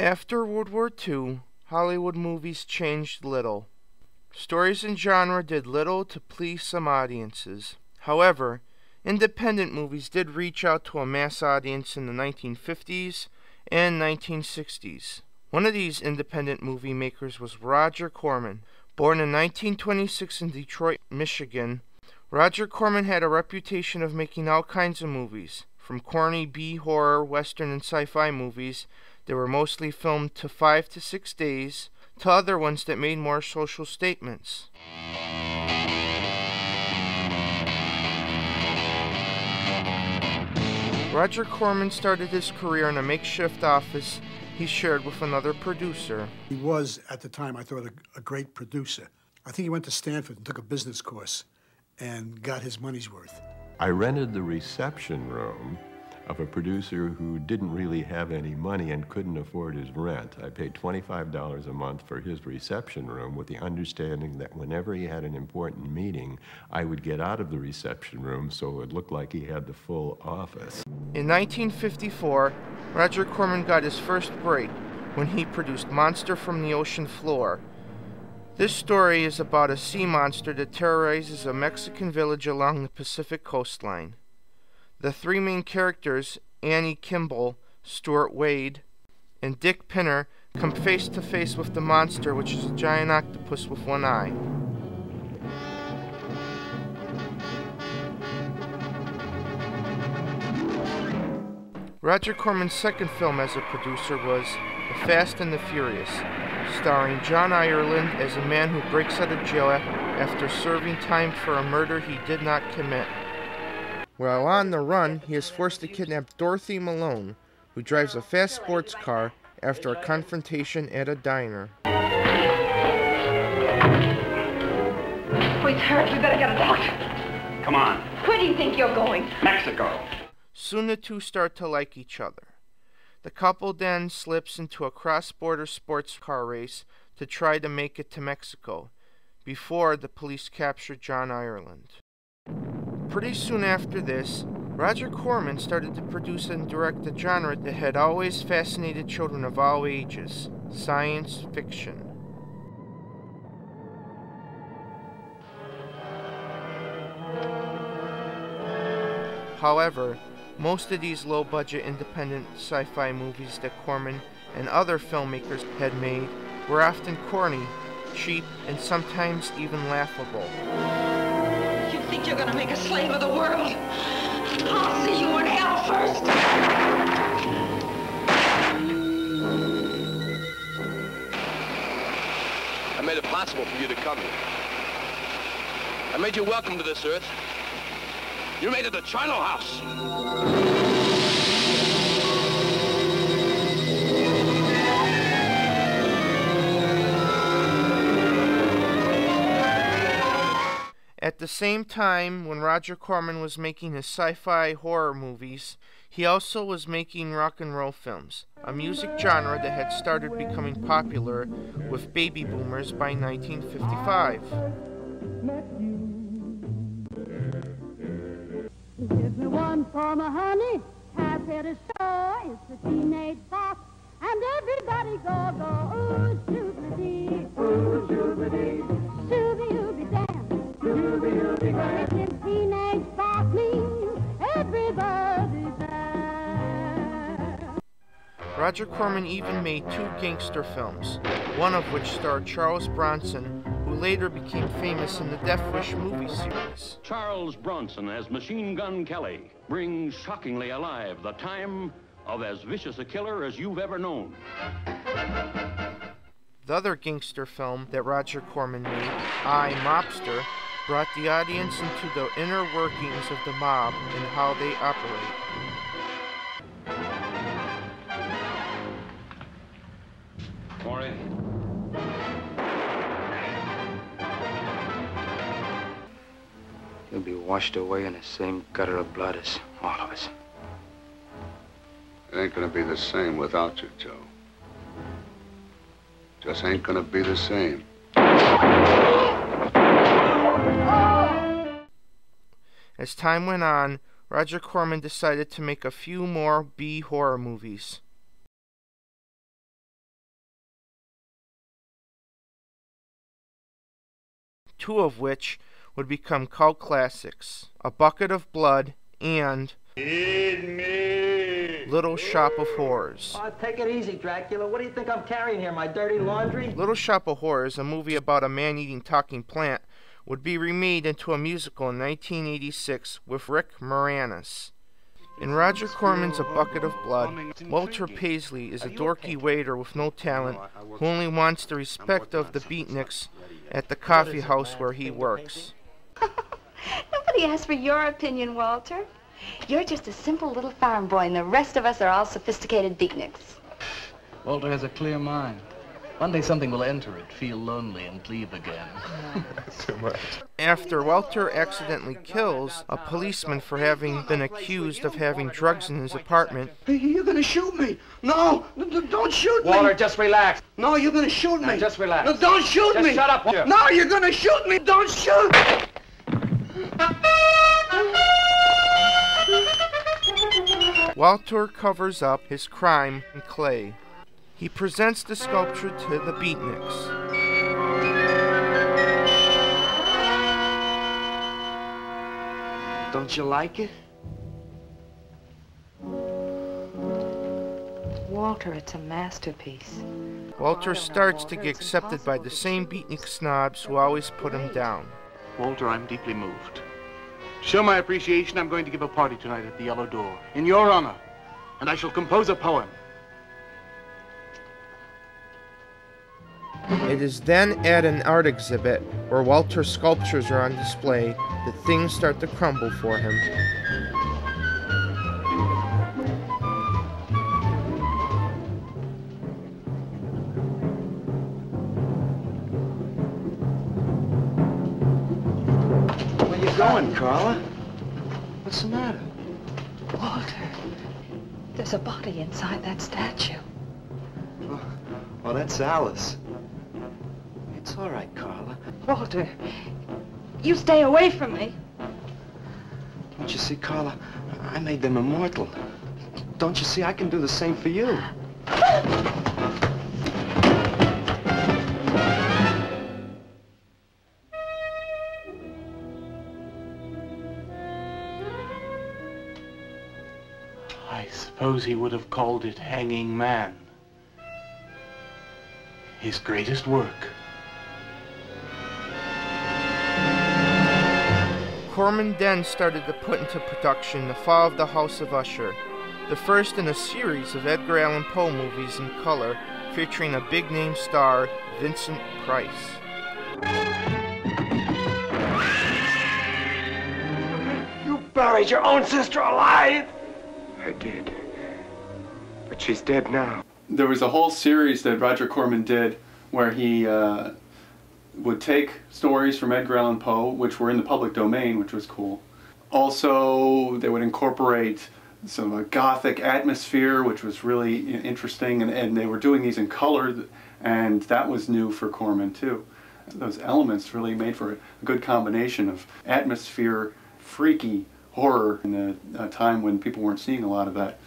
After World War II, Hollywood movies changed little. Stories and genre did little to please some audiences. However, independent movies did reach out to a mass audience in the 1950s and 1960s. One of these independent movie makers was Roger Corman. Born in 1926 in Detroit, Michigan, Roger Corman had a reputation of making all kinds of movies, from corny B-horror, western, and sci-fi movies that were mostly filmed to 5 to 6 days, to other ones that made more social statements. Roger Corman started his career in a makeshift office he shared with another producer. He was, at the time, I thought, a great producer. I think he went to Stanford and took a business course and got his money's worth. I rented the reception room of a producer who didn't really have any money and couldn't afford his rent. I paid $25 a month for his reception room with the understanding that whenever he had an important meeting, I would get out of the reception room so it would look like he had the full office. In 1954, Roger Corman got his first break when he produced Monster from the Ocean Floor. This story is about a sea monster that terrorizes a Mexican village along the Pacific coastline. The three main characters, Annie Kimball, Stuart Wade, and Dick Pinner, come face to face with the monster, which is a giant octopus with one eye. Roger Corman's second film as a producer was The Fast and the Furious, starring John Ireland as a man who breaks out of jail after serving time for a murder he did not commit. While on the run, he is forced to kidnap Dorothy Malone, who drives a fast sports car, after a confrontation at a diner. Oh, he's hurt. We better get a doctor. Come on. Where do you think you're going? Mexico. Soon the two start to like each other. The couple then slips into a cross-border sports car race to try to make it to Mexico, before the police capture John Ireland. Pretty soon after this, Roger Corman started to produce and direct a genre that had always fascinated children of all ages: science fiction. However, most of these low-budget independent sci-fi movies that Corman and other filmmakers had made were often corny, cheap, and sometimes even laughable. You think you're gonna make a slave of the world? I'll see you in hell first! I made it possible for you to come here. I made you welcome to this earth. You made it the Charno House. At the same time, when Roger Corman was making his sci-fi horror movies, he also was making rock and roll films, a music genre that had started becoming popular with baby boomers by 1955. Give me one for my honey, half here to show. It's a teenage boss, and everybody go, go, ooh, shoo-ba-dee, ooh, shoo-ba-dee, shoo-ba-doo-be-damn, shoo-ba-doo-be-damn. If teenage boss means everybody there. Roger Corman even made two gangster films, one of which starred Charles Bronson, who later became famous in the Death Wish movie series. Charles Bronson as Machine Gun Kelly brings shockingly alive the time of as vicious a killer as you've ever known. The other gangster film that Roger Corman made, I, Mobster, brought the audience into the inner workings of the mob and how they operate. Maury. You'll be washed away in the same gutter of blood as all of us. It ain't gonna be the same without you, Joe. Just ain't gonna be the same. As time went on, Roger Corman decided to make a few more B-horror movies. two of which would become cult classics, A Bucket of Blood and Little Shop of Horrors. Oh, take it easy, Dracula. What do you think I'm carrying here, my dirty laundry? Little Shop of Horrors, a movie about a man-eating talking plant, would be remade into a musical in 1986 with Rick Moranis. In Roger Corman's A Bucket of Blood, Walter Paisley is a dorky waiter with no talent who only wants the respect of the beatniks at the coffee house where he works. Nobody asked for your opinion, Walter. You're just a simple little farm boy, and the rest of us are all sophisticated beatniks. Walter has a clear mind. One day something will enter it, feel lonely, and leave again. Too much. After Walter accidentally kills a policeman for having been accused of having drugs in his apartment. Hey, you're gonna shoot me! No! Don't shoot me! Walter, just relax. No, you're gonna shoot me! Now, just relax. No, don't shoot Just me! shut up, Walter. No, you're gonna shoot me! Don't shoot! Walter covers up his crime in clay. He presents the sculpture to the beatniks. Don't you like it? Walter, it's a masterpiece. Walter starts to get accepted by the same beatnik snobs who always put him down. Walter, I'm deeply moved. To show my appreciation, I'm going to give a party tonight at the Yellow Door, in your honor, and I shall compose a poem. It is then at an art exhibit, where Walter's sculptures are on display, that things start to crumble for him. Where you going, Carla? What's the matter? Walter, there's a body inside that statue. Oh, that's Alice. It's all right, Carla. Walter, you stay away from me. Don't you see, Carla? I made them immortal. Don't you see? I can do the same for you. I suppose he would have called it Hanging Man. His greatest work. Corman then started to put into production The Fall of the House of Usher, the first in a series of Edgar Allan Poe movies in color featuring a big-name star, Vincent Price. You buried your own sister alive! I did. But she's dead now. There was a whole series that Roger Corman did where he would take stories from Edgar Allan Poe, which were in the public domain, which was cool. Also, they would incorporate some gothic atmosphere, which was really interesting, and they were doing these in color, and that was new for Corman too. Those elements really made for a good combination of atmosphere, freaky horror in a time when people weren't seeing a lot of that.